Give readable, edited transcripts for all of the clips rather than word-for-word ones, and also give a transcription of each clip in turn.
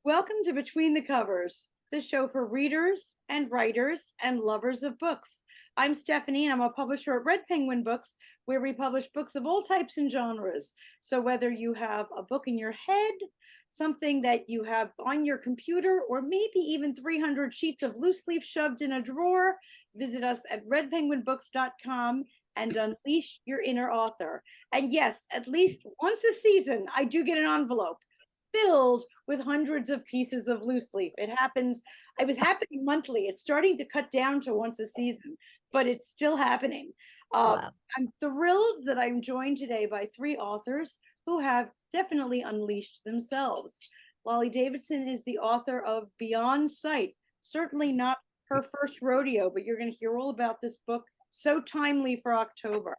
Welcome to Between the Covers, the show for readers and writers and lovers of books. I'm Stephanie, and I'm a publisher at Red Penguin Books, where we publish books of all types and genres. So whether you have a book in your head, something that you have on your computer, or maybe even 300 sheets of loose leaf shoved in a drawer, visit us at redpenguinbooks.com and unleash your inner author. And yes, at least once a season, I do get an envelope filled with hundreds of pieces of loose leaf. It happens, it was happening monthly. It's starting to cut down to once a season, but it's still happening. Wow. I'm thrilled that I'm joined today by three authors who have definitely unleashed themselves. Lâle Davidson is the author of Beyond Sight, certainly not her first rodeo, but you're going to hear all about this book, so timely for October.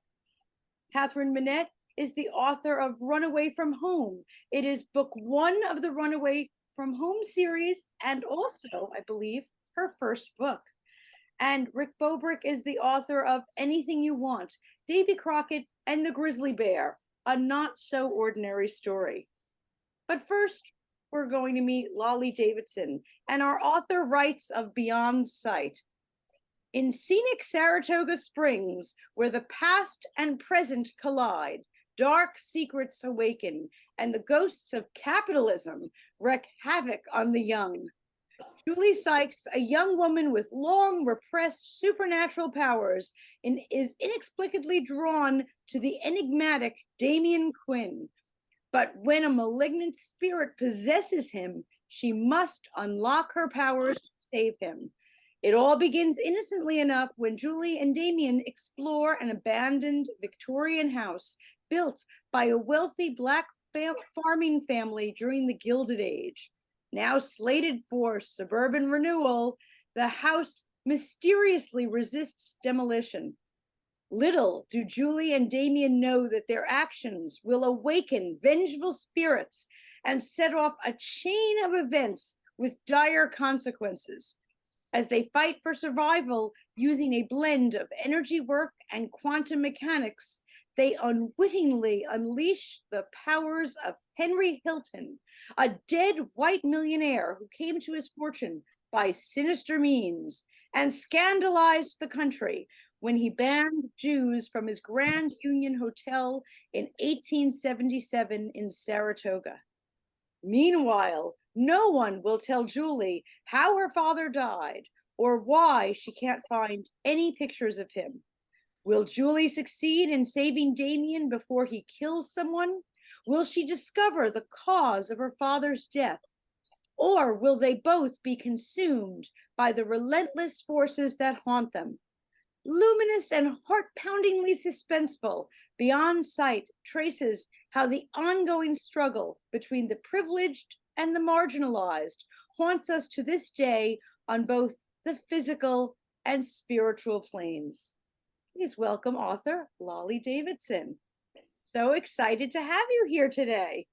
Catherine Manett is the author of Runaway from Home. It is book one of the Runaway from Home series, and also, I believe, her first book. And Rick Bobrick is the author of Anything You Want, Davy Crockett and the Grizzly Bear, a not so ordinary story. But first, we're going to meet Lâle Davidson, and our author writes of Beyond Sight. In scenic Saratoga Springs, where the past and present collide, dark secrets awaken, and the ghosts of capitalism wreak havoc on the young. Julie Sykes, a young woman with long repressed supernatural powers, is inexplicably drawn to the enigmatic Damian Quinn. But when a malignant spirit possesses him, she must unlock her powers to save him. It all begins innocently enough when Julie and Damian explore an abandoned Victorian house built by a wealthy Black farming family during the Gilded Age. Now slated for suburban renewal, the house mysteriously resists demolition. Little do Julie and Damian know that their actions will awaken vengeful spirits and set off a chain of events with dire consequences. As they fight for survival using a blend of energy work and quantum mechanics, they unwittingly unleash the powers of Henry Hilton, a dead white millionaire who came to his fortune by sinister means and scandalized the country when he banned Jews from his Grand Union Hotel in 1877 in Saratoga. Meanwhile, no one will tell Julie how her father died or why she can't find any pictures of him. Will Julie succeed in saving Damian before he kills someone? Will she discover the cause of her father's death? Or will they both be consumed by the relentless forces that haunt them? Luminous and heart-poundingly suspenseful, Beyond Sight traces how the ongoing struggle between the privileged and the marginalized haunts us to this day on both the physical and spiritual planes. Please welcome author Lâle Davidson. So excited to have you here today.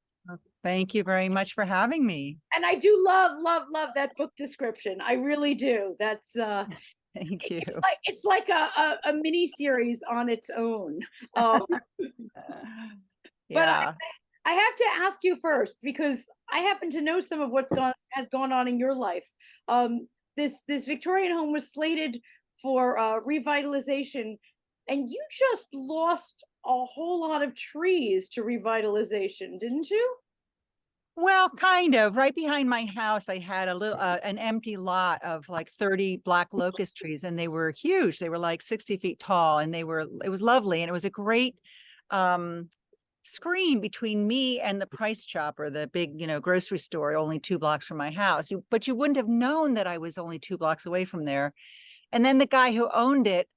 Thank you very much for having me. And I do love that book description. I really do. That's Thank you. It's like a mini series on its own. Yeah. But I have to ask you first, because I happen to know some of what has gone on in your life. This Victorian home was slated for revitalization, and you just lost a whole lot of trees to revitalization, didn't you? Well, kind of. Right behind my house, I had a little an empty lot of like 30 black locust trees, and they were huge. They were like 60 feet tall, and it was lovely, and it was a great screen between me and the Price Chopper, the big, grocery store, only 2 blocks from my house. But you wouldn't have known that I was only 2 blocks away from there. And then the guy who owned it,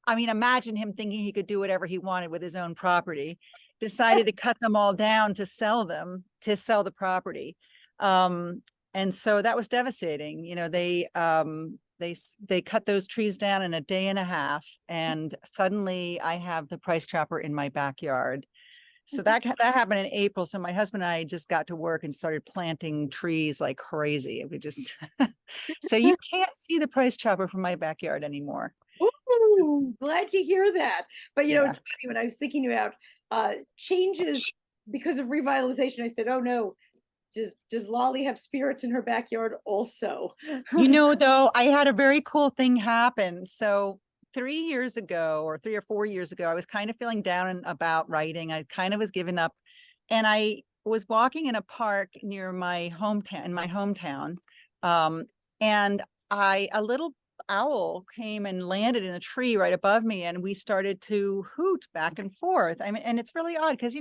I mean, imagine him thinking he could do whatever he wanted with his own property, decided to cut them all down to sell the property. And so that was devastating. They cut those trees down in a day and a half, and suddenly I have the Price Chopper in my backyard. So that happened in April. So my husband and I just got to work and started planting trees like crazy. We just so you can't see the Price Chopper from my backyard anymore. Ooh, glad to hear that. But it's funny, when I was thinking about changes because of revitalization, I said, oh no, does Lolly have spirits in her backyard also? Though, I had a very cool thing happen. So 3 years ago, or 3 or 4 years ago, I was kind of feeling down about writing. I kind of was giving up, and I was walking in a park near my hometown, um, and a little owl came and landed in a tree right above me, and we started to hoot back and forth. I mean, and it's really odd because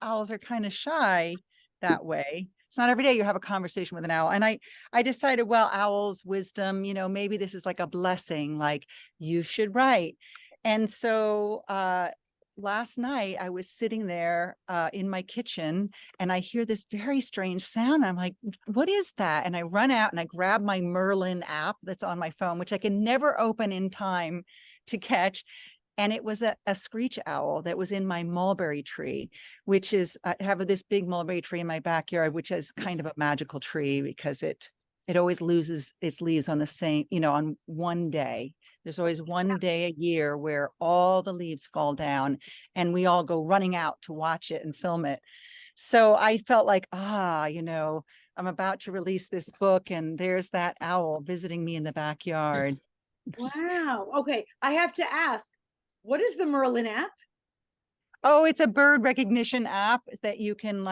owls are kind of shy that way. It's not every day you have a conversation with an owl. And I decided, well, owls' wisdom, maybe this is like a blessing, like you should write. And so last night I was sitting there in my kitchen, and I hear this very strange sound. I'm like, what is that? And I run out and I grab my Merlin app that's on my phone, which I can never open in time to catch. And it was a screech owl that was in my mulberry tree, which is, I have this big mulberry tree in my backyard, which is kind of a magical tree because it always loses its leaves on the same, on one day. There's always one day a year where all the leaves fall down, and we all go running out to watch it and film it. So I felt like, I'm about to release this book, and there's that owl visiting me in the backyard. Wow. Okay. I have to ask, what is the Merlin app? Oh, it's a bird recognition app that you can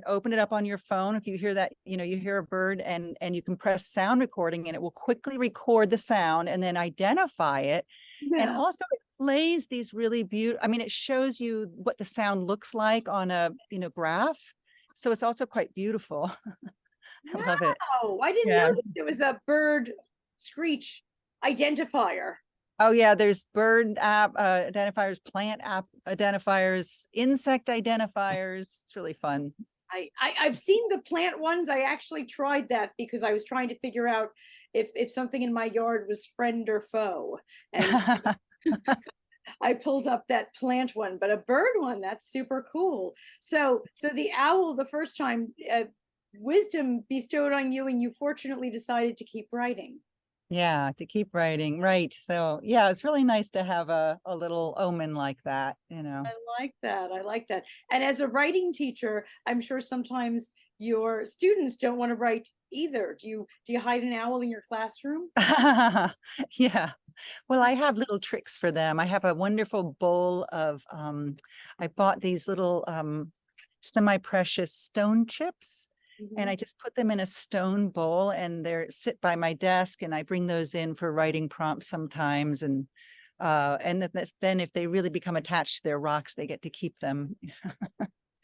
open it up on your phone. If you hear that, you hear a bird, and you can press sound recording, and it will quickly record the sound and then identify it. And No. also it plays these really beautiful, I mean, it shows you what the sound looks like on a, graph. So it's also quite beautiful. I love it. Wow. I didn't know Yeah. that there was a bird screech identifier. Oh yeah, there's bird app identifiers, plant app identifiers, insect identifiers. It's really fun. I've seen the plant ones. I actually tried that because I was trying to figure out if something in my yard was friend or foe. And I pulled up that plant one, but a bird one, that's super cool. So the owl, the first time, wisdom bestowed on you, and you fortunately decided to keep writing. Yeah, to keep writing. Right. So yeah, it's really nice to have a little omen like that. I like that. I like that. And as a writing teacher, I'm sure sometimes your students don't want to write either. Do you hide an owl in your classroom? Yeah. Well, I have little tricks for them. I have a wonderful bowl of I bought these little semi-precious stone chips, and I just put them in a stone bowl, and they're sit by my desk, and I bring those in for writing prompts sometimes. And then if they really become attached to their rocks, they get to keep them.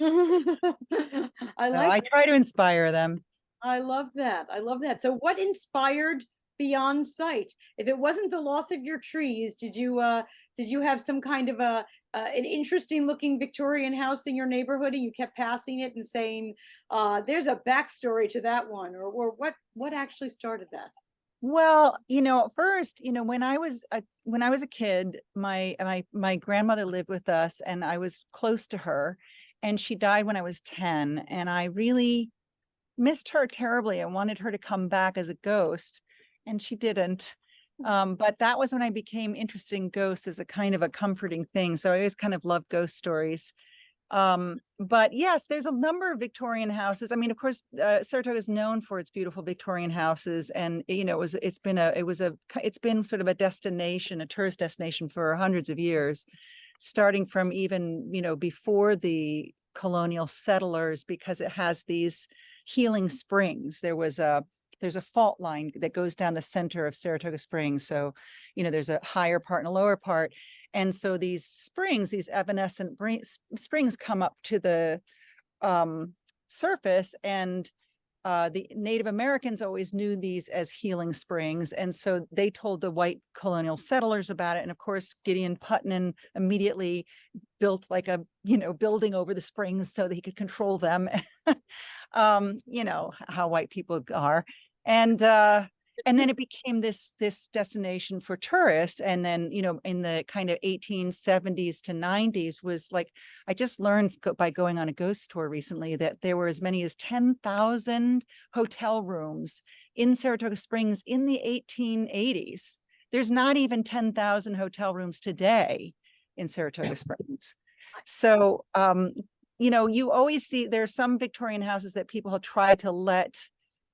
I So like I try to inspire them. I love that. I love that. So what inspired Beyond Sight? If it wasn't the loss of your trees, did you have some kind of an interesting looking Victorian house in your neighborhood, and you kept passing it and saying, there's a backstory to that one, or what actually started that? Well, first, when I was a kid, my grandmother lived with us, and I was close to her, and she died when I was 10, and I really missed her terribly. I wanted her to come back as a ghost, and she didn't. But that was when I became interested in ghosts as a kind of a comforting thing. So I always kind of loved ghost stories. But yes, there's a number of Victorian houses. I mean, of course, Saratoga is known for its beautiful Victorian houses, and it's been sort of a destination, a tourist destination for hundreds of years, starting from even before the colonial settlers, because it has these healing springs. There's a fault line that goes down the center of Saratoga Springs. So, there's a higher part and a lower part. And so these springs, these evanescent springs come up to the surface, and the Native Americans always knew these as healing springs. And so they told the white colonial settlers about it. And of course, Gideon Putnam immediately built like a, building over the springs so that he could control them. How white people are. And then it became this destination for tourists. And then, in the kind of 1870s to 90s was like, I just learned by going on a ghost tour recently that there were as many as 10,000 hotel rooms in Saratoga Springs in the 1880s. There's not even 10,000 hotel rooms today in Saratoga Springs. So you know, you always see there's some Victorian houses that people have tried to let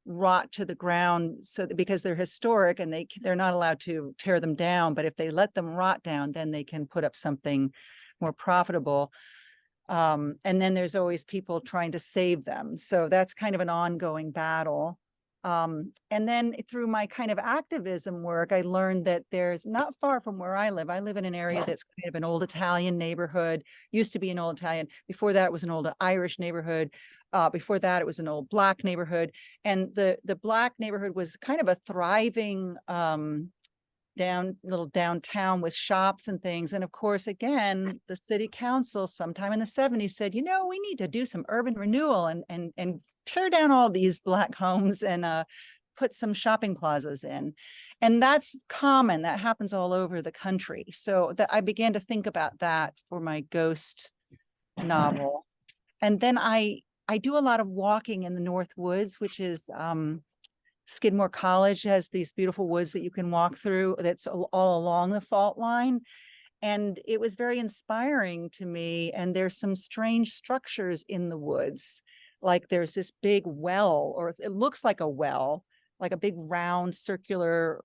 rot to the ground so that, because they're historic and they're not allowed to tear them down, but if they let them rot down, then they can put up something more profitable. And then there's always people trying to save them. So that's kind of an ongoing battle. And then through my kind of activism work, I learned that there's not far from where I live in an area that's kind of an old Italian neighborhood, used to be an old Italian. Before that, it was an old Irish neighborhood. Before that, it was an old Black neighborhood. And the Black neighborhood was kind of a thriving little downtown with shops and things. And of course, again, the city council sometime in the 70s said, you know, we need to do some urban renewal and tear down all these Black homes and put some shopping plazas in. And that's common. That happens all over the country. So that I began to think about that for my ghost novel. And then I do a lot of walking in the North Woods, which is Skidmore College has these beautiful woods that you can walk through that's all along the fault line. And it was very inspiring to me. And there's some strange structures in the woods. Like there's this big well, or it looks like a well, like a big round circular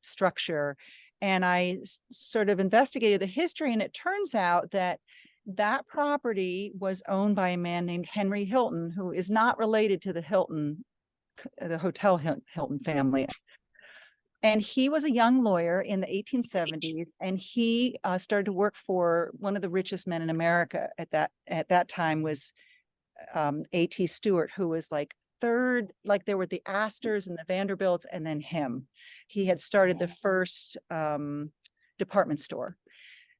structure. And I sort of investigated the history, and it turns out that that property was owned by a man named Henry Hilton, who is not related to the Hotel Hilton family. And he was a young lawyer in the 1870s, and he started to work for one of the richest men in America at that time was A.T. Stewart, who was like third, like there were the Astors and the Vanderbilts, and then him. He had started the first department store.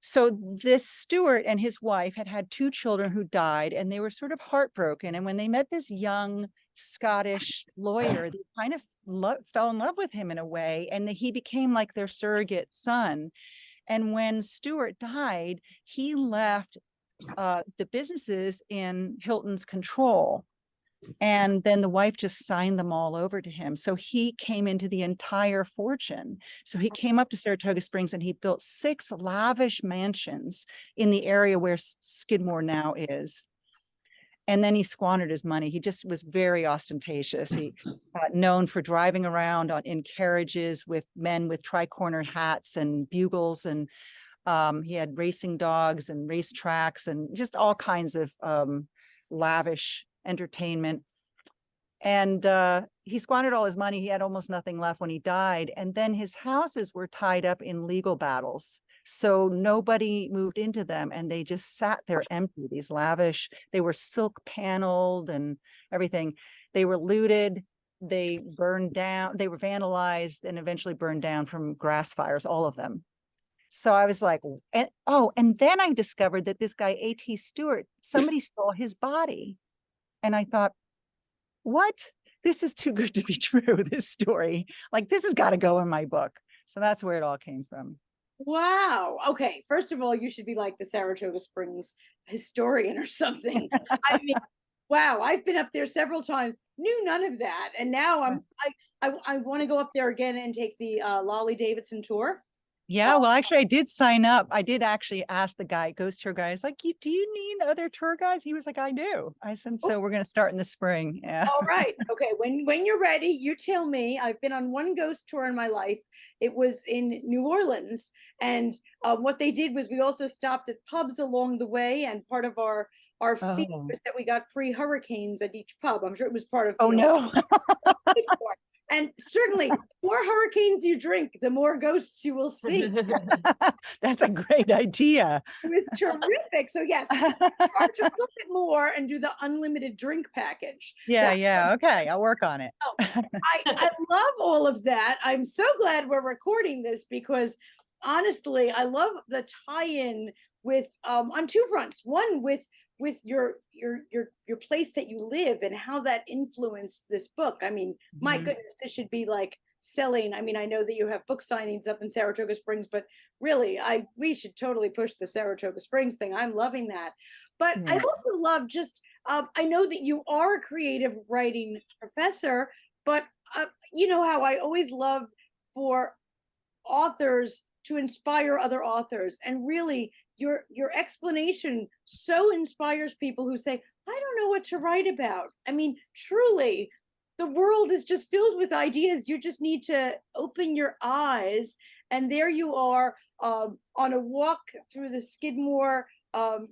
So this Stewart and his wife had 2 children who died, and they were sort of heartbroken. And when they met this young Scottish lawyer, they kind of fell in love with him in a way, and he became like their surrogate son. And when Stewart died, he left the businesses in Hilton's control. And then the wife just signed them all over to him. So he came into the entire fortune. So he came up to Saratoga Springs and he built 6 lavish mansions in the area where Skidmore now is. And then he squandered his money. He just was very ostentatious. He known for driving around in carriages with men with tri-corner hats and bugles. And he had racing dogs and race tracks and just all kinds of lavish entertainment. And he squandered all his money. He had almost nothing left when he died. And then his houses were tied up in legal battles. So nobody moved into them, and they just sat there empty. These lavish, they were silk paneled and everything. They were looted, they burned down, they were vandalized and eventually burned down from grass fires, all of them. So I was like, and then I discovered that this guy, A.T. Stewart, somebody stole his body. And I thought, what? This is too good to be true, this story. Like, this has got to go in my book. So that's where it all came from. Wow. Okay. First of all, you should be like the Saratoga Springs historian or something. I mean, wow. I've been up there several times, knew none of that, and now I want to go up there again and take the Lâle Davidson tour. Yeah, well, actually, I did sign up. I did actually ask the guy, ghost tour guy, I was like, do you need other tour guys? He was like, I do. I said, so we're going to start in the spring. Yeah. All right. Okay. When you're ready, you tell me. I've been on one ghost tour in my life. It was in New Orleans. And what they did was we also stopped at pubs along the way. And part of our fee was that we got free hurricanes at each pub. I'm sure it was part of. Oh, no. And certainly, the more hurricanes you drink, the more ghosts you will see. That's a great idea. It was terrific. So yes, charge a little bit more and do the unlimited drink package. Yeah. Okay, I'll work on it. I love all of that. I'm so glad we're recording this because honestly, I love the tie-in with on 2 fronts. One with your place that you live and how that influenced this book. I mean, my goodness, this should be like selling. I mean, I know that you have book signings up in Saratoga Springs, but really, we should totally push the Saratoga Springs thing. I'm loving that. But I also love just, I know that you are a creative writing professor, but you know how I always love for authors to inspire other authors and really your explanation so inspires people who say, I don't know what to write about. I mean, truly, the world is just filled with ideas. You just need to open your eyes. And there you are, on a walk through the Skidmore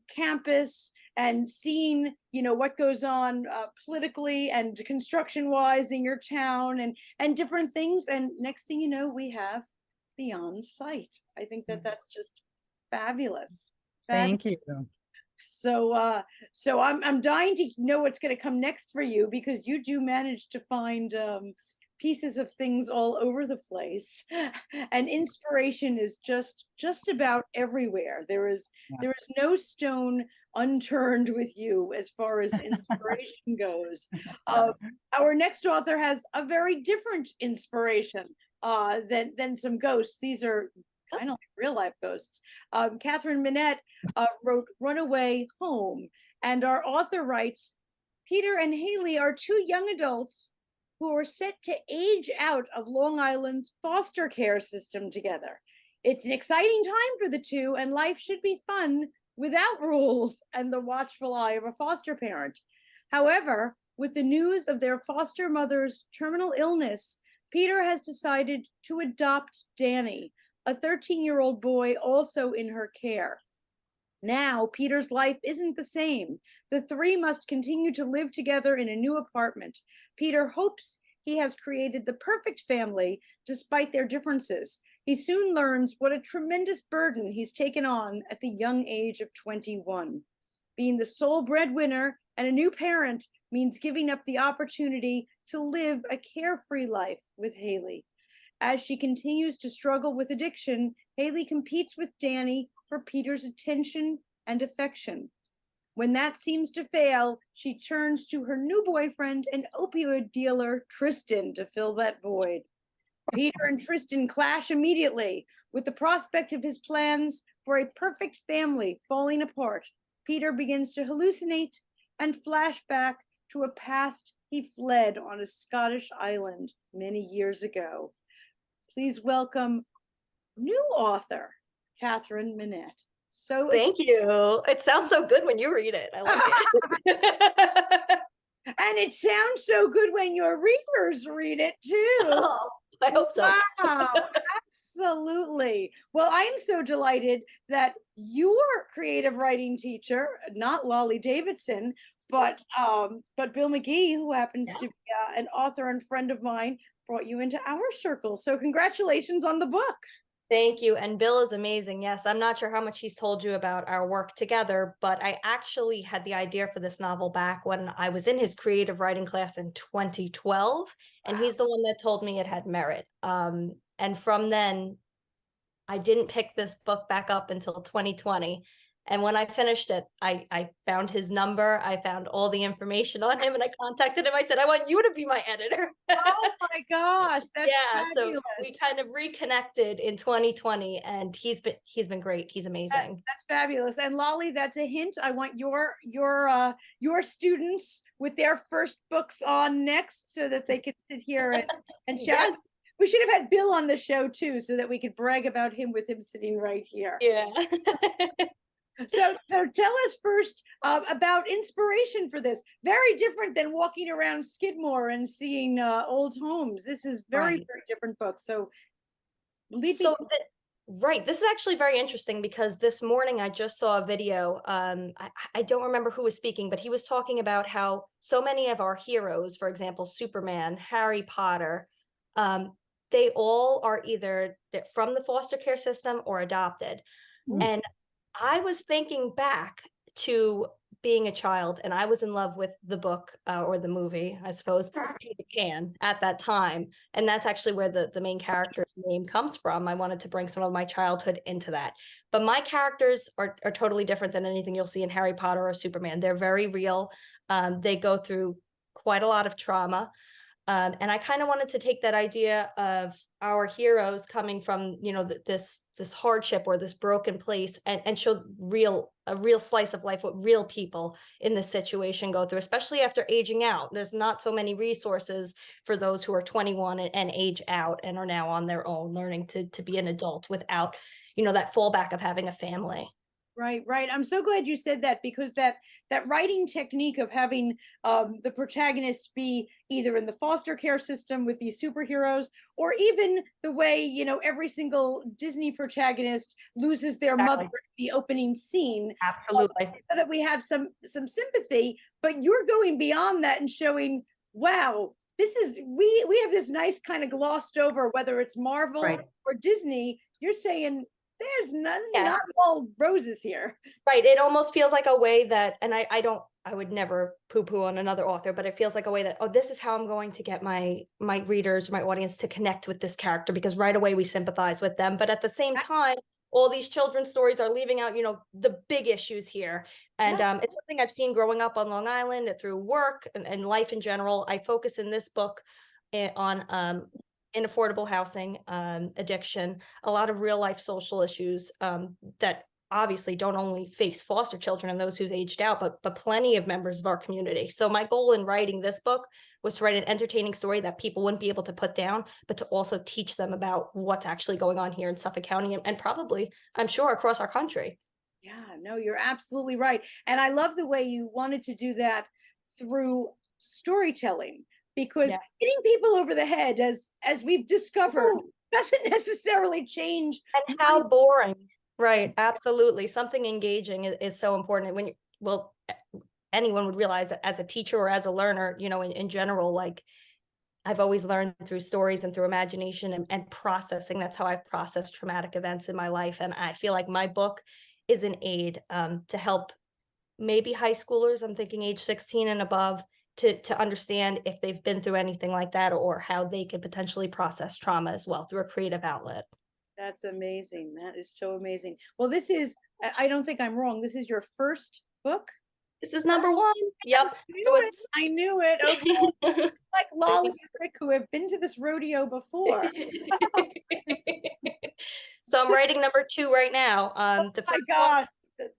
campus and seeing, what goes on politically and construction wise in your town and different things. And next thing you know, we have Beyond Sight. I think that that's just fabulous. Thank you. So I'm dying to know what's going to come next for you, because you do manage to find pieces of things all over the place, and inspiration is just about everywhere. There is no stone unturned with you as far as inspiration goes. Our next author has a very different inspiration than some ghosts. These are kind of like real life ghosts. Catherine Manett wrote Runaway Home, and our author writes, Peter and Haley are two young adults who are set to age out of Long Island's foster care system together. It's an exciting time for the two, and life should be fun without rules and the watchful eye of a foster parent. However, with the news of their foster mother's terminal illness, Peter has decided to adopt Danny, a 13-year-old boy also in her care. Now, Peter's life isn't the same. The three must continue to live together in a new apartment. Peter hopes he has created the perfect family despite their differences. He soon learns what a tremendous burden he's taken on at the young age of 21. Being the sole breadwinner and a new parent means giving up the opportunity to live a carefree life with Haley. As she continues to struggle with addiction, Haley competes with Danny for Peter's attention and affection. When that seems to fail, she turns to her new boyfriend and opioid dealer, Tristan, to fill that void. Peter and Tristan clash immediately, with the prospect of his plans for a perfect family falling apart. Peter begins to hallucinate and flash back to a past he fled on a Scottish island many years ago. Please welcome new author, Catherine Manett. Thank you. It sounds so good when you read it. I like it. And it sounds so good when your readers read it too. Oh, I hope so. Wow, absolutely. Well, I'm so delighted that your creative writing teacher, not Lâle Davidson, but Bill McGee, who happens to be an author and friend of mine, brought you into our circle. So congratulations on the book. Thank you. And Bill is amazing. Yes, I'm not sure how much he's told you about our work together, but I actually had the idea for this novel back when I was in his creative writing class in 2012. And he's the one that told me it had merit. And from then, I didn't pick this book back up until 2020. And when I finished it, I found his number. I found all the information on him, and I contacted him. I said, I want you to be my editor. Oh my gosh, that's fabulous. So we kind of reconnected in 2020, and he's been great. He's amazing. That's fabulous. And Lâle, that's a hint. I want your students with their first books on next, so that they could sit here and chat. Yes. We should have had Bill on the show too, so that we could brag about him with him sitting right here. Yeah. So tell us first about inspiration for this. Very different than walking around Skidmore and seeing old homes. This is very different book. So this is actually very interesting, because this morning I just saw a video. I don't remember who was speaking, but he was talking about how so many of our heroes, for example, Superman, Harry Potter, they all are either from the foster care system or adopted. And I was thinking back to being a child, and I was in love with the book or the movie, I suppose, Peter Pan at that time. And that's actually where the main character's name comes from. I wanted to bring some of my childhood into that. But my characters are totally different than anything you'll see in Harry Potter or Superman. They're very real. They go through quite a lot of trauma. And I kind of wanted to take that idea of our heroes coming from, this hardship or this broken place, and show a real slice of life, what real people in this situation go through, especially after aging out. There's not so many resources for those who are 21 and age out and are now on their own, learning to be an adult without, that fallback of having a family. Right, right. I'm so glad you said that, because that writing technique of having the protagonist be either in the foster care system with these superheroes, or even the way, every single Disney protagonist loses their mother Exactly. in the opening scene, Absolutely. so that we have some sympathy. But you're going beyond that and showing, wow, this is we have this nice kind of glossed over, whether it's Marvel Right. or Disney. You're saying there's none, this is Yes. not all roses here. Right. It almost feels like a way that, and I would never poo-poo on another author, but it feels like a way that, oh, this is how I'm going to get my readers, my audience to connect with this character, because right away we sympathize with them. But at the same time, all these children's stories are leaving out, the big issues here. And Yeah. it's something I've seen growing up on Long Island through work and life in general. I focus in this book on in affordable housing, addiction, a lot of real life social issues that obviously don't only face foster children and those who've aged out, but plenty of members of our community. So my goal in writing this book was to write an entertaining story that people wouldn't be able to put down, but to also teach them about what's actually going on here in Suffolk County, and probably, I'm sure, across our country. Yeah, no, you're absolutely right. And I love the way you wanted to do that through storytelling, because Yes. hitting people over the head, as we've discovered, Ooh. doesn't necessarily change. And how boring. Right, absolutely. Something engaging is so important. When well, anyone would realize that as a teacher or as a learner, in general, like I've always learned through stories and through imagination and processing. That's how I've processed traumatic events in my life. And I feel like my book is an aid to help maybe high schoolers, I'm thinking age 16 and above, to understand if they've been through anything like that, or how they could potentially process trauma as well through a creative outlet. That's amazing. That is so amazing. Well, this is, I don't think I'm wrong. This is your first book? This is number one. Yep. I knew it. I knew it. Okay. Like Lâle and Rick, who have been to this rodeo before. So I'm So, writing number two right now. The my first one, gosh,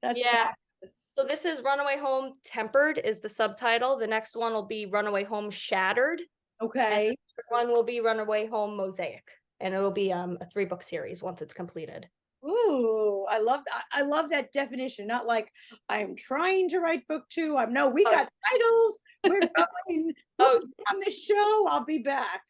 that's yeah. fabulous. So this is Runaway Home Tempered is the subtitle. The next one will be Runaway Home Shattered. And Okay. the third one will be Runaway Home Mosaic. And it'll be a 3-book series once it's completed. Ooh, I love that definition. Not like I'm trying to write book two. I'm no, we Oh. got titles. We're going. Oh, Book on this show. I'll be back.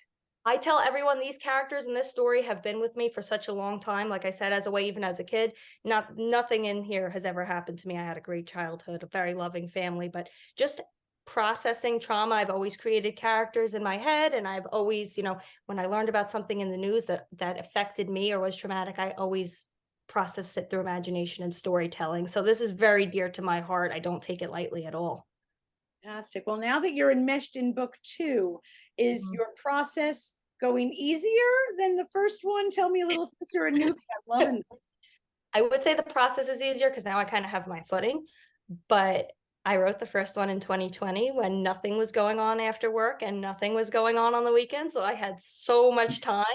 I tell everyone these characters in this story have been with me for such a long time. Like I said, as a way, even as a kid, nothing in here has ever happened to me. I had a great childhood, a very loving family, but just processing trauma. I've always created characters in my head. And I've always, when I learned about something in the news that affected me or was traumatic, I always processed it through imagination and storytelling. So this is very dear to my heart. I don't take it lightly at all. Fantastic. Well, now that you're enmeshed in book two, is Mhm. your process going easier than the first one? Tell me a little, since you're a newbie. I'm loving this. I would say the process is easier because now I kind of have my footing, but I wrote the first one in 2020 when nothing was going on after work and nothing was going on the weekend. So I had so much time.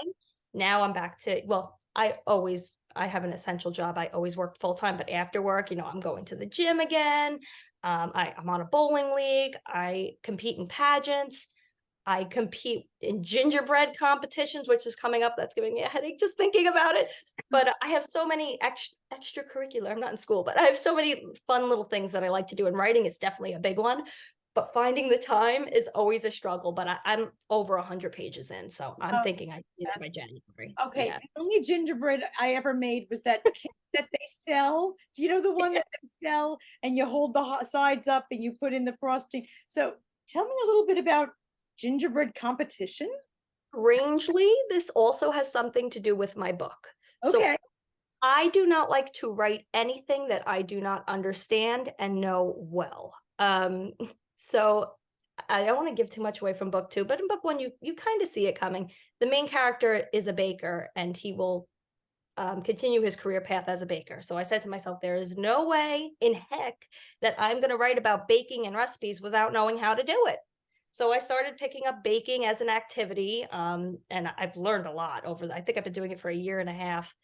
Now I'm back to, well, I have an essential job. I always work full time, but after work, I'm going to the gym again. I'm on a bowling league. I compete in pageants. I compete in gingerbread competitions, which is coming up. That's giving me a headache just thinking about it. But I have so many extracurricular. I'm not in school, but I have so many fun little things that I like to do. And writing is definitely a big one. But finding the time is always a struggle. But I'm over 100 pages in, so I'm Oh, thinking I can do it by yes. January. Okay, Yeah. the only gingerbread I ever made was that kit that they sell. Do you know the one that they sell, and you hold the sides up and you put in the frosting? So tell me a little bit about gingerbread competition. Strangely, this also has something to do with my book. So Okay. I do not like to write anything that I do not understand and know well. So I don't want to give too much away from book two, but in book one, you kind of see it coming. The main character is a baker, and he will continue his career path as a baker. So I said to myself, there is no way in heck that I'm going to write about baking and recipes without knowing how to do it. So I started picking up baking as an activity, and I've learned a lot I think I've been doing it for a year and a half.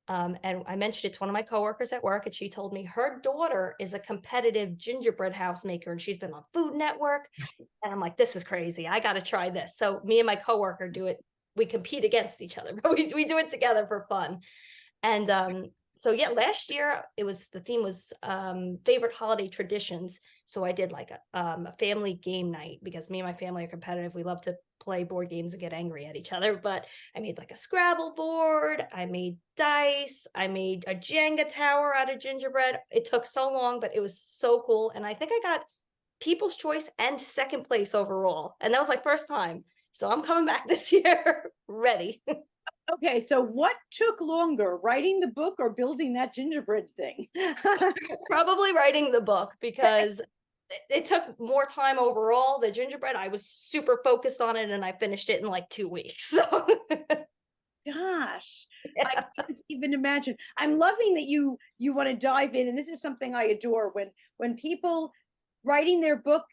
And I mentioned it to one of my coworkers at work, and she told me her daughter is a competitive gingerbread house maker, and she's been on Food Network. And I'm like, this is crazy. I got to try this. So me and my coworker do it. We compete against each other, but we do it together for fun. And So yeah, last year the theme was favorite holiday traditions. So I did like a family game night because me and my family are competitive. We love to play board games and get angry at each other. But I made like a Scrabble board. I made dice. I made a Jenga tower out of gingerbread. It took so long, but it was so cool. And I think I got People's Choice and second place overall. And that was my first time. So I'm coming back this year ready. Okay, so what took longer, writing the book or building that gingerbread thing? Probably writing the book because it took more time overall. The gingerbread, I was super focused on it and I finished it in like 2 weeks. So Gosh, I yeah. can't even imagine. I'm loving that you want to dive in, and this is something I adore when people writing their book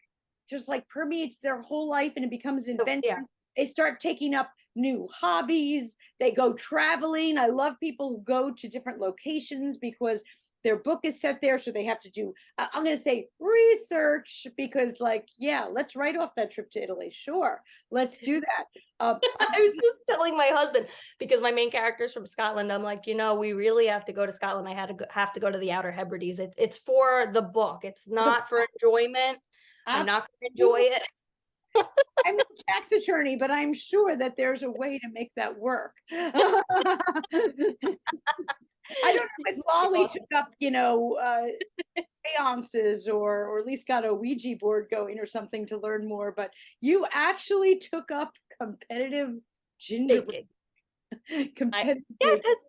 just like permeates their whole life and it becomes an So, adventure. yeah. They start taking up new hobbies. They go traveling. I love people who go to different locations because their book is set there. So they have to do, I'm going to say research because, like, yeah, let's write off that trip to Italy. Sure, let's do that. I was just telling my husband because my main character is from Scotland. I'm like, we really have to go to Scotland. I have to go to the Outer Hebrides. It's for the book. It's not for enjoyment. I'm not going to enjoy it. I'm no tax attorney, but I'm sure that there's a way to make that work. I don't know if Lolly took up, seances or at least got a Ouija board going or something to learn more, but you actually took up competitive gingerbread. Baking. Competitive Yeah, baking. because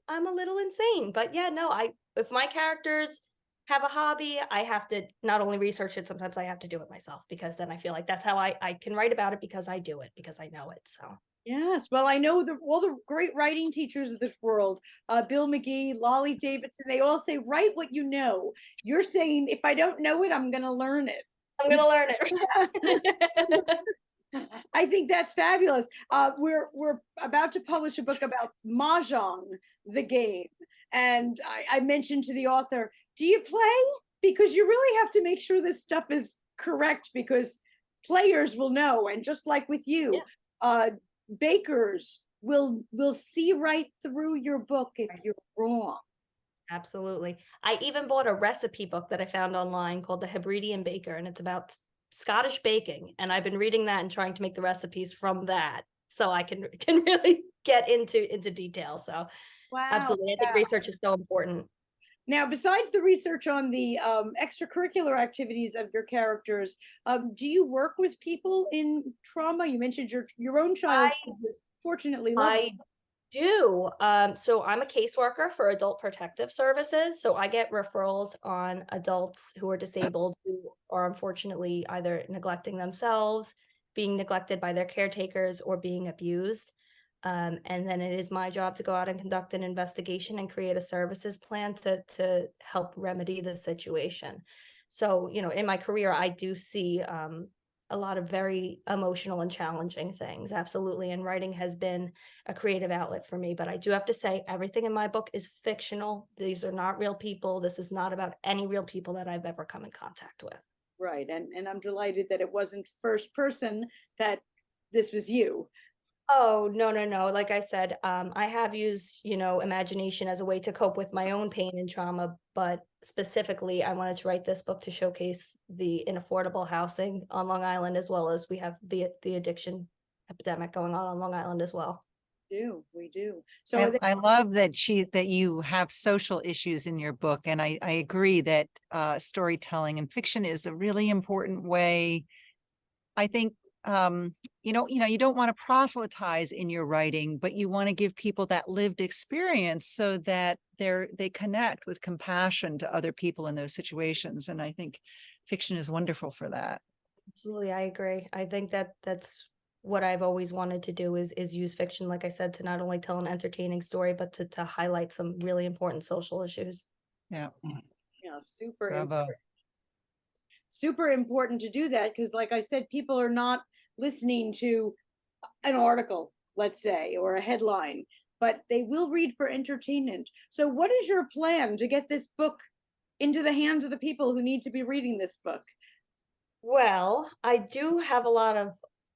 I'm a little insane, but yeah, no, if my characters have a hobby, I have to not only research it, sometimes I have to do it myself because then I feel like that's how I can write about it because I do it, because I know it. So Yes, well, I know all the great writing teachers of this world, Bill McGee, Lolly Davidson, they all say, write what you know. You're saying, if I don't know it, I'm going to learn it. I'm gonna learn it. I think that's fabulous. We're about to publish a book about Mahjong, the game, and I mentioned to the author, "Do you play? Because you really have to make sure this stuff is correct because players will know." And just like with you, Yeah. bakers will see right through your book if you're wrong. Absolutely. I even bought a recipe book that I found online called The Hebridean Baker, and it's about Scottish baking. And I've been reading that and trying to make the recipes from that, so I can really get into detail. So Wow. absolutely, I think Yeah. research is so important. Now, besides the research on the extracurricular activities of your characters, do you work with people in trauma? You mentioned your own child was fortunately lovely. I do. So I'm a caseworker for Adult Protective Services. So I get referrals on adults who are disabled who are unfortunately either neglecting themselves, being neglected by their caretakers, or being abused. And then it is my job to go out and conduct an investigation and create a services plan to help remedy the situation. So, in my career, I do see a lot of very emotional and challenging things. Absolutely. And writing has been a creative outlet for me. But I do have to say, everything in my book is fictional. These are not real people. This is not about any real people that I've ever come in contact with. Right. And I'm delighted that it wasn't first person, that this was you. Oh, no, no, no. Like I said, I have used, imagination as a way to cope with my own pain and trauma, but specifically, I wanted to write this book to showcase the inaffordable housing on Long Island, as well as we have the addiction epidemic going on Long Island as well. We do. So I love that you have social issues in your book, and I agree that storytelling and fiction is a really important way. I think you don't want to proselytize in your writing, but you want to give people that lived experience so that they connect with compassion to other people in those situations. And I think fiction is wonderful for that. Absolutely, I agree. I think that's what I've always wanted to do is use fiction, like I said, to not only tell an entertaining story, but to highlight some really important social issues. Yeah. yeah, super Bravo. super important to do that because, like I said, people are not listening to an article, let's say, or a headline, but they will read for entertainment. So what is your plan to get this book into the hands of the people who need to be reading this book? Well, I do have a lot of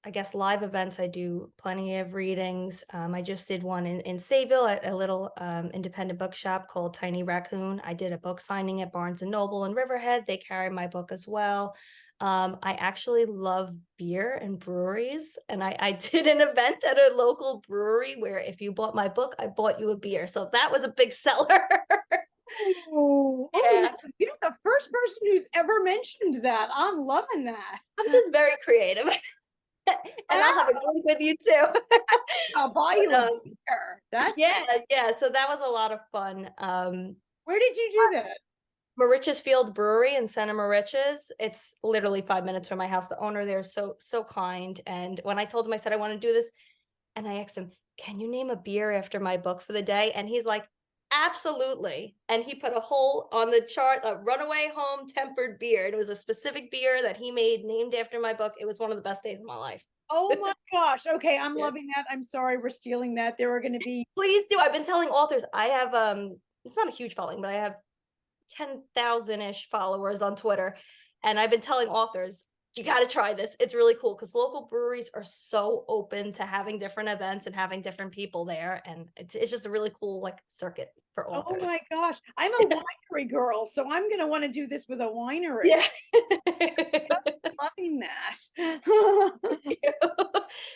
I guess, live events. I do plenty of readings. I just did one in Sayville at a little independent bookshop called Tiny Raccoon. I did a book signing at Barnes and Noble in Riverhead. They carry my book as well. I actually love beer and breweries, and I did an event at a local brewery where if you bought my book, I bought you a beer. So that was a big seller. Oh, Yeah. you're the first person who's ever mentioned that. I'm loving that. I'm just very creative. And I'll have a drink with you too. I'll buy you a um, beer. That's yeah. So that was a lot of fun. Where did you do that? Moriches Field Brewery in Santa Moriches. It's literally 5 minutes from my house. The owner there is so kind. And when I told him, I said I want to do this, and I asked him, "Can you name a beer after my book for the day?" And he's like, "Absolutely." And he put a whole on the chart, a Runaway home tempered beer. It was a specific beer that he made named after my book. It was one of the best days of my life. Oh my gosh. Okay, I'm Yeah. loving that. I'm sorry we're stealing that. There are going to be Please do. I've been telling authors. I have it's not a huge following, but I have 10,000-ish followers on Twitter. And I've been telling authors, you got to try this. It's really cool because local breweries are so open to having different events and having different people there. And it's just a really cool like circuit for Oh authors. my gosh. I'm a winery girl, so I'm going to want to do this with a winery. Yeah. Just loving that.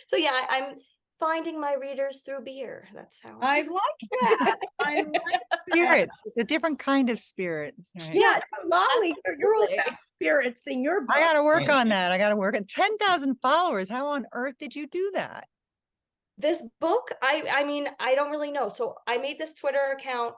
So yeah, I'm finding my readers through beer. That's how I like that. I like that. Spirits. It's a different kind of spirit. Right? Yeah, Yes, Lolly, you're all absolutely. about spirits in your book. I got to work on that. I got to work on 10,000 followers. How on earth did you do that? This book, I mean, I don't really know. So I made this Twitter account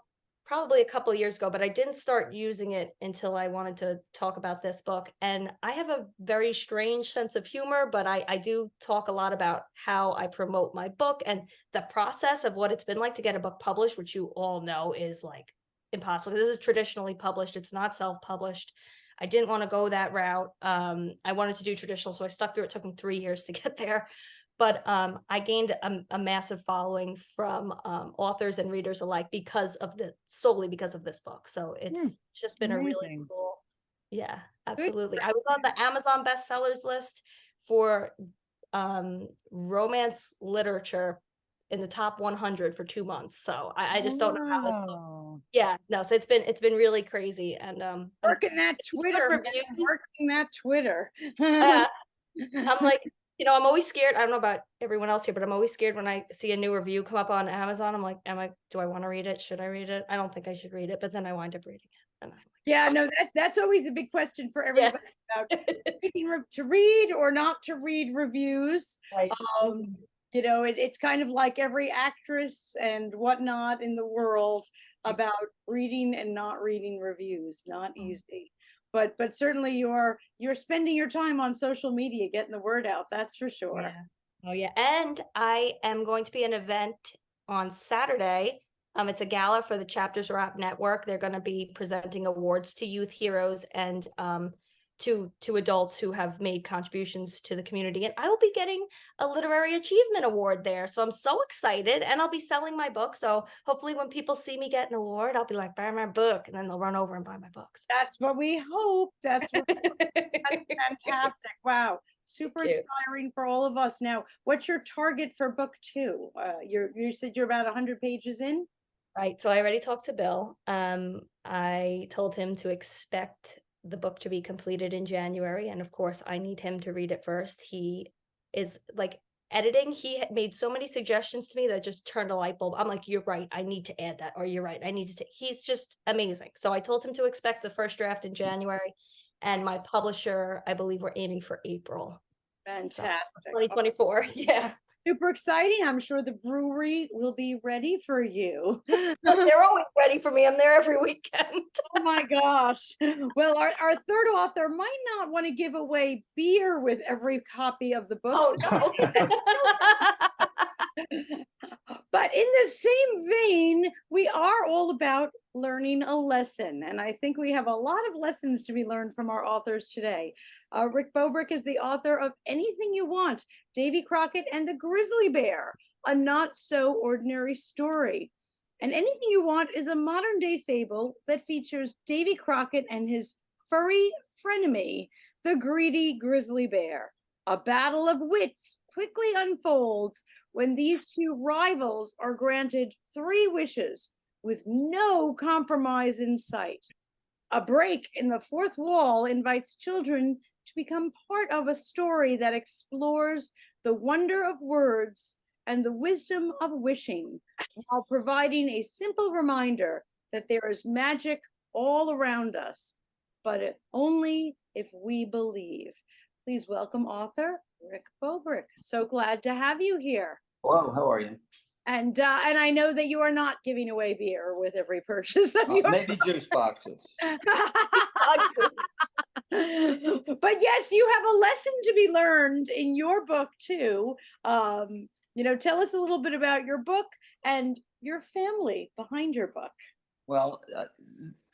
probably a couple of years ago, but I didn't start using it until I wanted to talk about this book. And I have a very strange sense of humor, but I do talk a lot about how I promote my book and the process of what it's been like to get a book published, which you all know is like impossible. This is traditionally published. It's not self-published. I didn't want to go that route. I wanted to do traditional, so I stuck through it. It took me 3 years to get there. But I gained a massive following from authors and readers alike solely because of this book. So it's just been a really Amazing. cool, yeah, Good. absolutely. I was on the Amazon bestsellers list for romance literature in the top 100 for 2 months. So I just don't know how this book. Wow. Yeah, no. So it's been really crazy, and Working that Twitter, man, reviews. working that Twitter. I'm like, I'm always scared. I don't know about everyone else here, but I'm always scared when I see a new review come up on Amazon. I'm like, do I want to read it? Should I read it? I don't think I should read it, but then I wind up reading it. And I'm like, Yeah, no, that's always a big question for everybody about to read or not to read reviews. right. It's kind of like every actress and whatnot in the world about reading and not reading reviews. Not easy. But certainly you're spending your time on social media getting the word out. That's for sure. Yeah. Oh yeah. And I am going to be an event on Saturday. It's a gala for the Chapters Wrap Network. They're going to be presenting awards to youth heroes and to adults who have made contributions to the community. And I will be getting a literary achievement award there. So I'm so excited, and I'll be selling my book. So hopefully when people see me get an award, I'll be like, buy my book, and then they'll run over and buy my books. That's what we hope. That's fantastic. Wow. Super Thank you. inspiring for all of us. Now, what's your target for book 2? You said you're about 100 pages in? Right. So I already talked to Bill. I told him to expect the book to be completed in January. And of course, I need him to read it first. He is like editing. He had made so many suggestions to me that just turned a light bulb. I'm like, you're right. I need to add that. Or you're right. I need to. He's just amazing. So I told him to expect the first draft in January. And my publisher, I believe we're aiming for April. Fantastic. 2024. Yeah. Super exciting. I'm sure the brewery will be ready for you. They're always ready for me. I'm there every weekend. Oh my gosh. Well, our third author might not want to give away beer with every copy of the book. Oh, no. But in the same vein, we are all about learning a lesson. And I think we have a lot of lessons to be learned from our authors today. Rick Bobrick is the author of Anything You Want, Davy Crockett and the Grizzly Bear, a not so ordinary story. And Anything You Want is a modern day fable that features Davy Crockett and his furry frenemy, the greedy grizzly bear. A battle of wits quickly unfolds when these two rivals are granted 3 wishes with no compromise in sight. A break in the fourth wall invites children to become part of a story that explores the wonder of words and the wisdom of wishing, while providing a simple reminder that there is magic all around us, but if we believe. Please welcome author Rick Bobrick. So glad to have you here. Hello, how are you? And I know that you are not giving away beer with every purchase of your Maybe juice boxes. But yes, you have a lesson to be learned in your book too. Tell us a little bit about your book and your family behind your book. Well,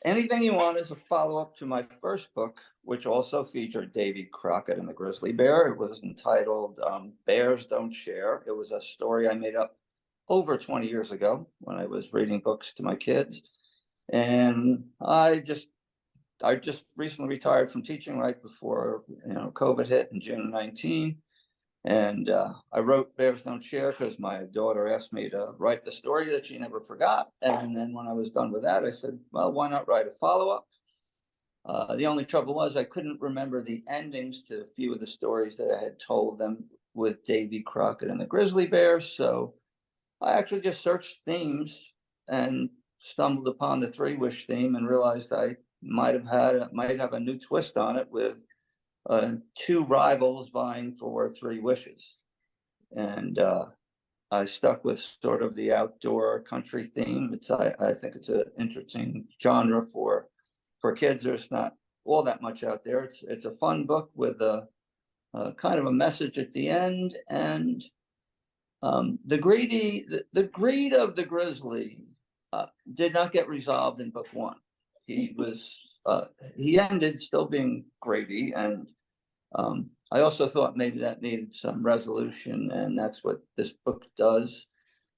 anything you want is a follow-up to my first book, which also featured Davy Crockett and the Grizzly Bear. It was entitled Bears Don't Share. It was a story I made up over 20 years ago when I was reading books to my kids. And I just recently retired from teaching right before COVID hit in June 19. And I wrote Bears Don't Share because my daughter asked me to write the story that she never forgot. And then when I was done with that, I said, well, why not write a follow-up? The only trouble was I couldn't remember the endings to a few of the stories that I had told them with Davy Crockett and the Grizzly Bears. So I actually just searched themes and stumbled upon the 3-wish theme and realized I might have a new twist on it with 2 rivals vying for 3 wishes. And I stuck with sort of the outdoor country theme. I think it's an interesting genre for kids. There's not all that much out there. It's a fun book with a kind of a message at the end. And the greed of the grizzly did not get resolved in book 1. He ended still being greedy, and I also thought maybe that needed some resolution, and that's what this book does.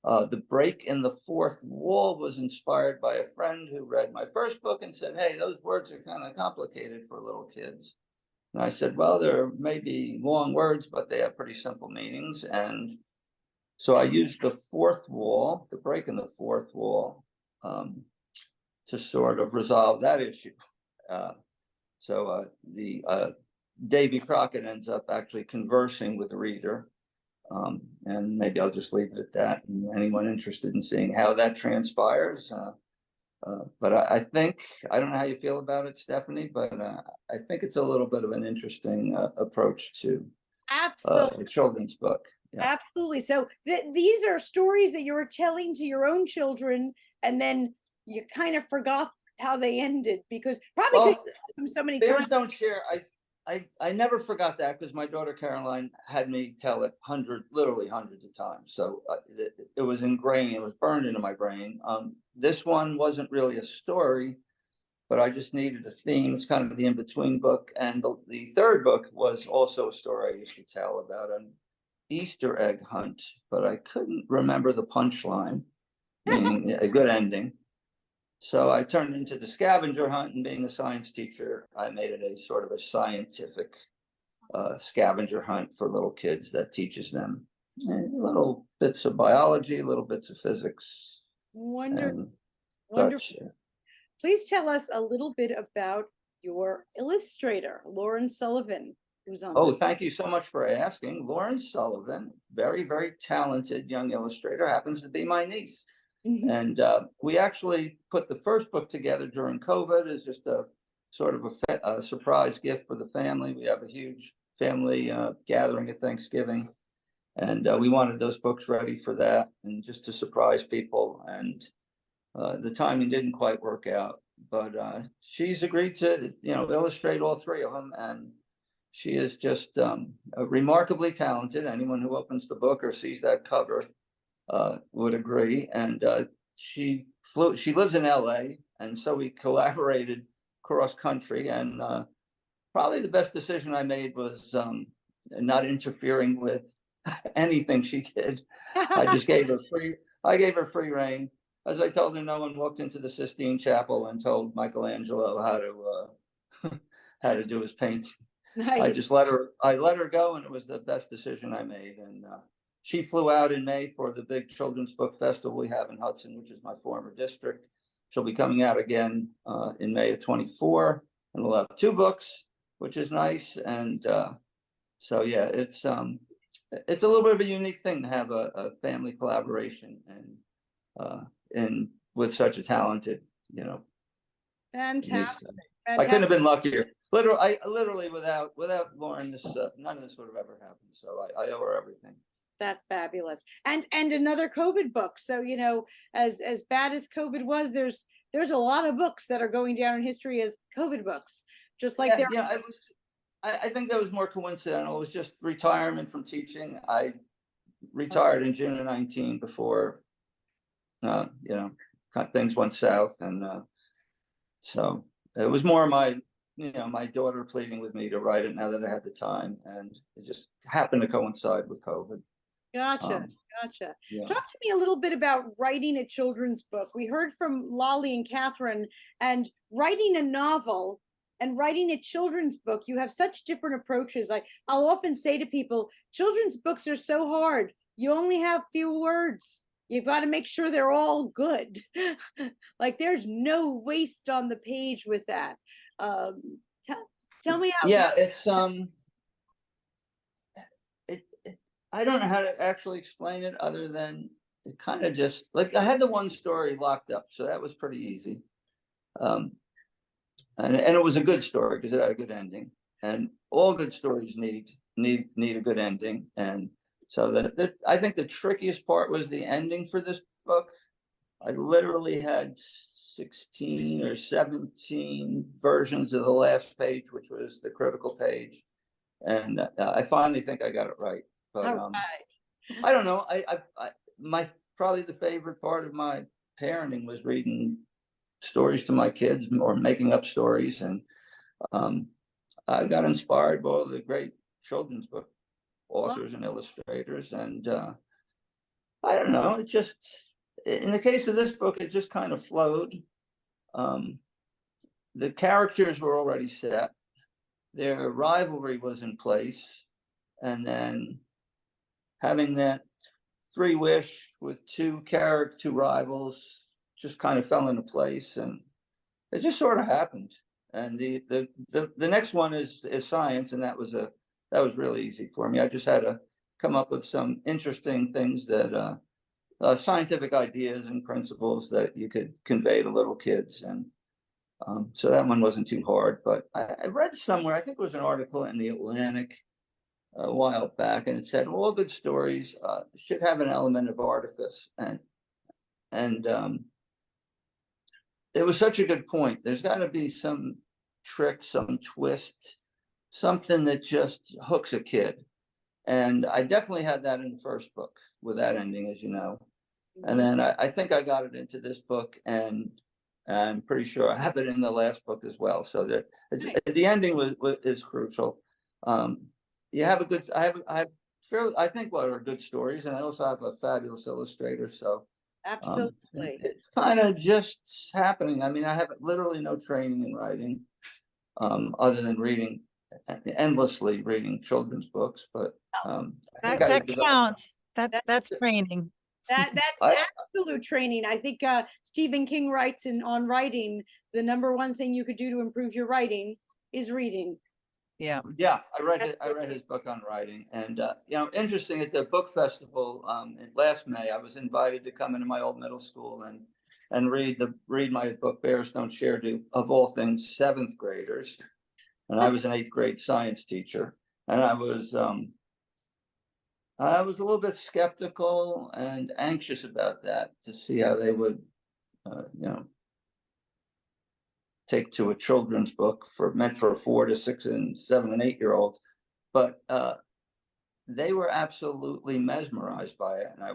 The break in the fourth wall was inspired by a friend who read my first book and said, hey, those words are kind of complicated for little kids. And I said, well, there may be long words, but they have pretty simple meanings. And so I used the fourth wall, the break in the fourth wall, to sort of resolve that issue. So Davy Crockett ends up actually conversing with the reader. And maybe I'll just leave it at that. And anyone interested in seeing how that transpires. But I think, I don't know how you feel about it, Stephanie, but I think it's a little bit of an interesting approach to Absolutely. a children's book. Yeah. Absolutely. So these are stories that you were telling to your own children, and then you kind of forgot how they ended because probably so many Bears times. Don't Share. I never forgot that because my daughter Caroline had me tell it literally hundreds of times. So it was ingrained, it was burned into my brain. This one wasn't really a story, but I just needed a theme. It's kind of the in-between book. And the third book was also a story I used to tell about an Easter egg hunt, but I couldn't remember the punchline, meaning a good ending. So I turned into the scavenger hunt, and being a science teacher, I made it a sort of a scientific scavenger hunt for little kids that teaches them little bits of biology, little bits of physics. Wonderful. Please tell us a little bit about your illustrator, Lauren Sullivan, who's on. Oh, thank you so much for asking. Lauren Sullivan, very, very talented young illustrator, happens to be my niece. And we actually put the first book together during COVID as just a sort of a surprise gift for the family. We have a huge family gathering at Thanksgiving, and we wanted those books ready for that and just to surprise people. And the timing didn't quite work out, but she's agreed to illustrate all 3 of them, and she is just remarkably talented. Anyone who opens the book or sees that cover would agree. And she lives in LA, and so we collaborated cross country. And probably the best decision I made was not interfering with anything she did. I just gave her free reign. As I told her, no one walked into the Sistine Chapel and told Michelangelo how to do his painting. I Nice. just let her go, and it was the best decision I made. And she flew out in May for the big children's book festival we have in Hudson, which is my former district. She'll be coming out again in May of 24, and we'll have 2 books, which is nice. And so yeah, it's a little bit of a unique thing to have a family collaboration and with such a talented, unique Fantastic. son. I couldn't have Fantastic. been luckier. Literally without Lauren, none of this would have ever happened. So I owe her everything. That's fabulous. And another COVID book. So, as bad as COVID was, there's a lot of books that are going down in history as COVID books. Just like I think that was more coincidental. It was just retirement from teaching. I retired in June of 19 before things went south, and so it was more my daughter pleading with me to write it now that I had the time, and it just happened to coincide with COVID. Gotcha. Yeah. Talk to me a little bit about writing a children's book. We heard from Lâle and Catherine, and writing a novel and writing a children's book, you have such different approaches. I'll often say to people, children's books are so hard. You only have few words. You've got to make sure they're all good. Like there's no waste on the page with that. Tell me how. Yeah, it's I don't know how to actually explain it other than it kind of just like I had the one story locked up, so that was pretty easy. And it was a good story because it had a good ending, and all good stories need a good ending. And so I think the trickiest part was the ending for this book. I literally had 16 or 17 versions of the last page, which was the critical page, and I finally think I got it right. But All right. I don't know. My probably the favorite part of my parenting was reading stories to my kids or making up stories, and I got inspired by all the great children's book authors and illustrators, and I don't know, it just in the case of this book it just kind of flowed. The characters were already set, their rivalry was in place, and then having that 3-wish with 2 rivals just kind of fell into place, and it just sort of happened. And the next one is science, and that was really easy for me. I just had to come up with some interesting things that scientific ideas and principles that you could convey to little kids, and so that one wasn't too hard. But I read somewhere, I think it was an article in the Atlantic a while back, and it said all good stories should have an element of artifice, and it was such a good point. There's got to be some trick, some twist, something that just hooks a kid. And I definitely had that in the first book with that ending, as you know. And then I think I got it into this book, and I'm pretty sure I have it in the last book as well. So that the ending is crucial. You have a good. I think what are good stories, and I also have a fabulous illustrator. So Absolutely. it's kind of just happening. I mean, I have literally no training in writing, other than endlessly reading children's books. But that counts. That's training. That's absolute training. I think Stephen King writes on writing, the number one thing you could do to improve your writing is reading. Yeah. I read his book on writing, and interesting, at the book festival last May, I was invited to come into my old middle school and read my book Bears Don't Share to, of all things, 7th graders, and I was an 8th grade science teacher, and I was a little bit skeptical and anxious about that, to see how they would take to a children's book meant for 4 to 6 and 7 and 8-year-olds, but they were absolutely mesmerized by it, and I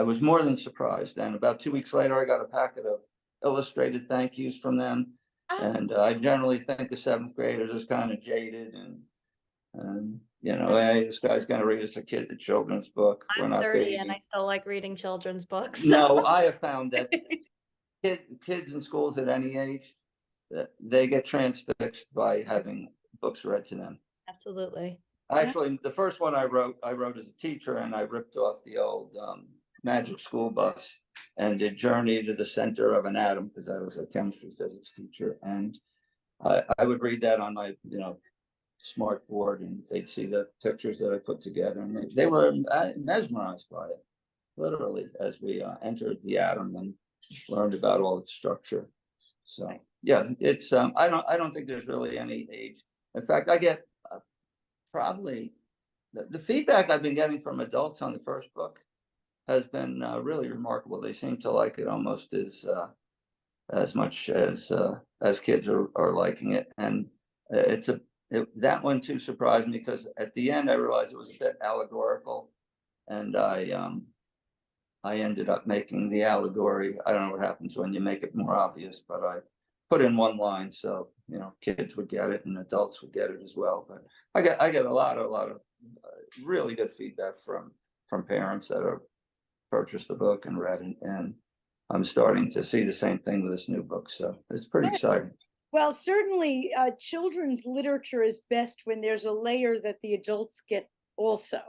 was more than surprised. And about 2 weeks later, I got a packet of illustrated thank yous from them, and I generally think the 7th graders is kind of jaded, and hey, this guy's going to read us a children's book. I'm 30 and I still like reading children's books. No, I have found that kids in schools at any age, they get transfixed by having books read to them. Absolutely. Actually, the first one I wrote as a teacher, and I ripped off the old Magic School Bus and did Journey to the Center of an Atom, because I was a chemistry physics teacher. And I would read that on my, smart board, and they'd see the pictures that I put together, and they were mesmerized by it, literally, as we entered the atom and learned about all its structure. So yeah, it's I don't think there's really any age. In fact, I get probably the feedback I've been getting from adults on the first book has been really remarkable. They seem to like it almost as much as kids are liking it, and that one too surprised me, because at the end I realized it was a bit allegorical, and I ended up making the allegory. I don't know what happens when you make it more obvious, but I put in one line so kids would get it and adults would get it as well. But I get a lot of really good feedback from parents that have purchased the book and read it, and I'm starting to see the same thing with this new book. So it's pretty exciting. Well, certainly children's literature is best when there's a layer that the adults get also,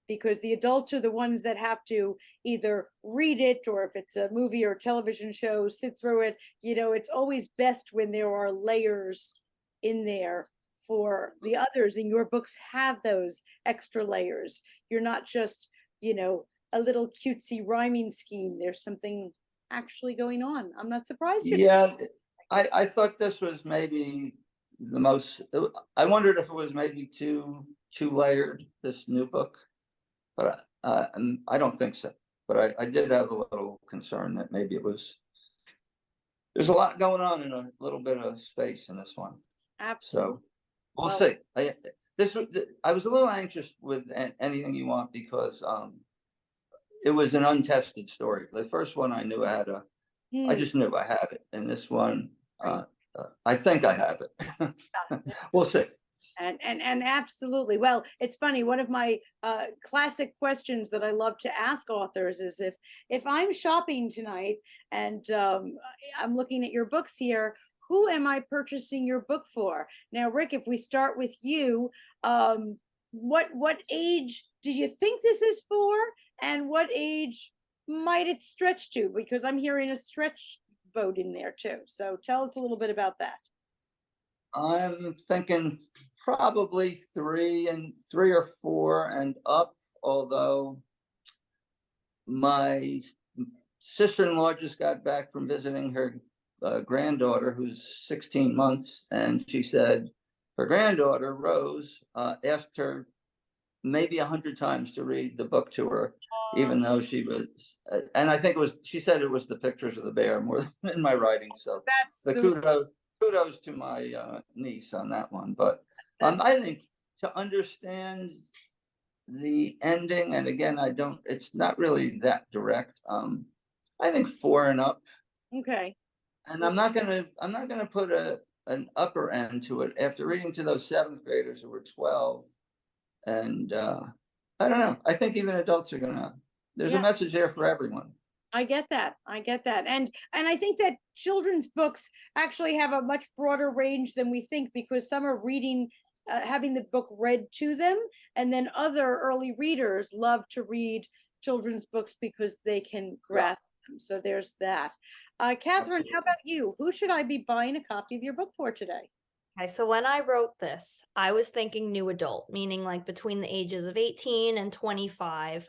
because the adults are the ones that have to either read it, or if it's a movie or television show, sit through it. It's always best when there are layers in there for the others, and your books have those extra layers. You're not just, a little cutesy rhyming scheme. There's something actually going on. I'm not surprised. Yeah, I thought this was maybe the most. I wondered if it was maybe too layered, this new book, but I don't think so. But I did have a little concern that maybe it was. There's a lot going on in a little bit of space in this one. Absolutely. So we'll see. I was a little anxious with Anything You Want, because it was an untested story. The first one I knew I had I just knew I had it, and this one, I think I have it. We'll see. And absolutely. Well, it's funny. One of my classic questions that I love to ask authors is if I'm shopping tonight and I'm looking at your books here, who am I purchasing your book for? Now, Rick, if we start with you, what age do you think this is for, and what age might it stretch to? Because I'm hearing a stretch boat in there too. So tell us a little bit about that. I'm thinking probably 3 or 4 and up, although my sister-in-law just got back from visiting her granddaughter, who's 16 months, and she said her granddaughter, Rose, asked her maybe 100 times to read the book to her, even though she was, and I think she said it was the pictures of the bear more than my writing. So That's kudos to my niece on that one. But I think to understand the ending, and again, it's not really that direct. I think 4 and up. okay. And I'm not gonna put an upper end to it after reading to those 7th graders who were 12. And I don't know. I think even adults are there's a message there for everyone. I get that. And I think that children's books actually have a much broader range than we think, because some are reading, having the book read to them, and then other early readers love to read children's books because they can grasp them. So there's that. Catherine, Absolutely. how about you? Who should I be buying a copy of your book for today? Okay, so when I wrote this, I was thinking new adult, meaning like between the ages of 18 and 25.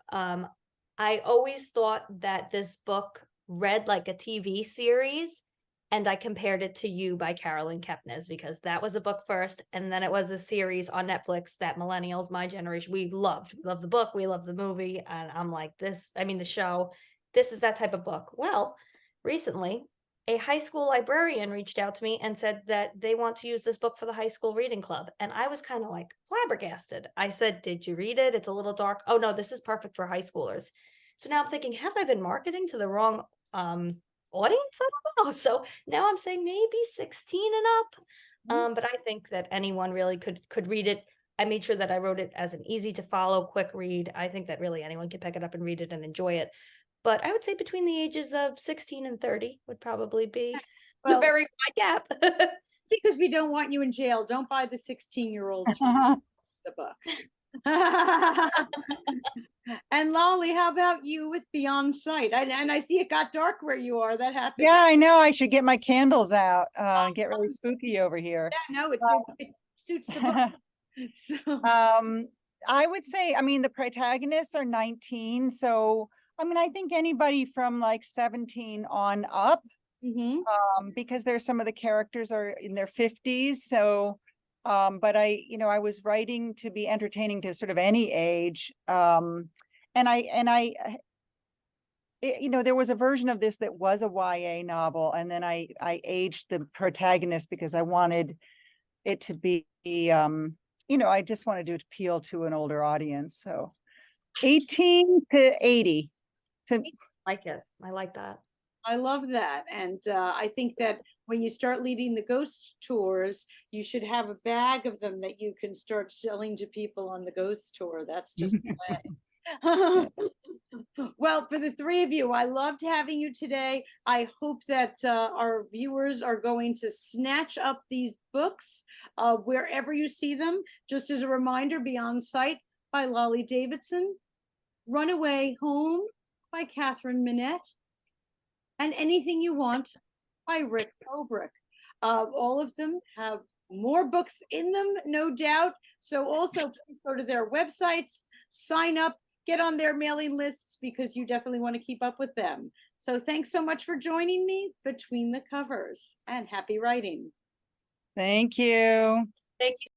I always thought that this book read like a TV series, and I compared it to You by Carolyn Kepnes, because that was a book first, and then it was a series on Netflix that millennials, my generation, we loved. We loved the book, we loved the movie, and I'm like, the show, this is that type of book. Well, recently, a high school librarian reached out to me and said that they want to use this book for the high school reading club. And I was kind of like flabbergasted. I said, did you read it? It's a little dark. Oh no, this is perfect for high schoolers. So now I'm thinking, have I been marketing to the wrong audience? I don't know. So now I'm saying maybe 16 and up. But I think that anyone really could read it. I made sure that I wrote it as an easy to follow, quick read. I think that really anyone can pick it up and read it and enjoy it. But I would say between the ages of 16 and 30 would probably be a very wide gap. Because we don't want you in jail. Don't buy the 16-year-olds the book. And Lolly, how about you with Beyond Sight? And I see it got dark where you are. That happens. Yeah, I know. I should get my candles out. Get really spooky over here. Yeah, no, it suits the book. So, I would say, I mean, the protagonists are 19. So, I mean, I think anybody from like 17 on up, mhm. because there's some of the characters are in their 50s. So, but I was writing to be entertaining to sort of any age. There was a version of this that was a YA novel, and then I aged the protagonist because I wanted it to be, I just wanted to appeal to an older audience. So 18 to 80. Like it. I like that. I love that. And I think that when you start leading the ghost tours, you should have a bag of them that you can start selling to people on the ghost tour. That's just the way. Well, for the three of you, I loved having you today. I hope that our viewers are going to snatch up these books wherever you see them. Just as a reminder, Beyond Sight by Lâle Davidson, Runaway Home by Catherine Manett, and Anything You Want by Rick Bobrick. All of them have more books in them, no doubt. So also please go to their websites, sign up, get on their mailing lists, because you definitely want to keep up with them. So thanks so much for joining me between the covers, and happy writing. Thank you. Thank you.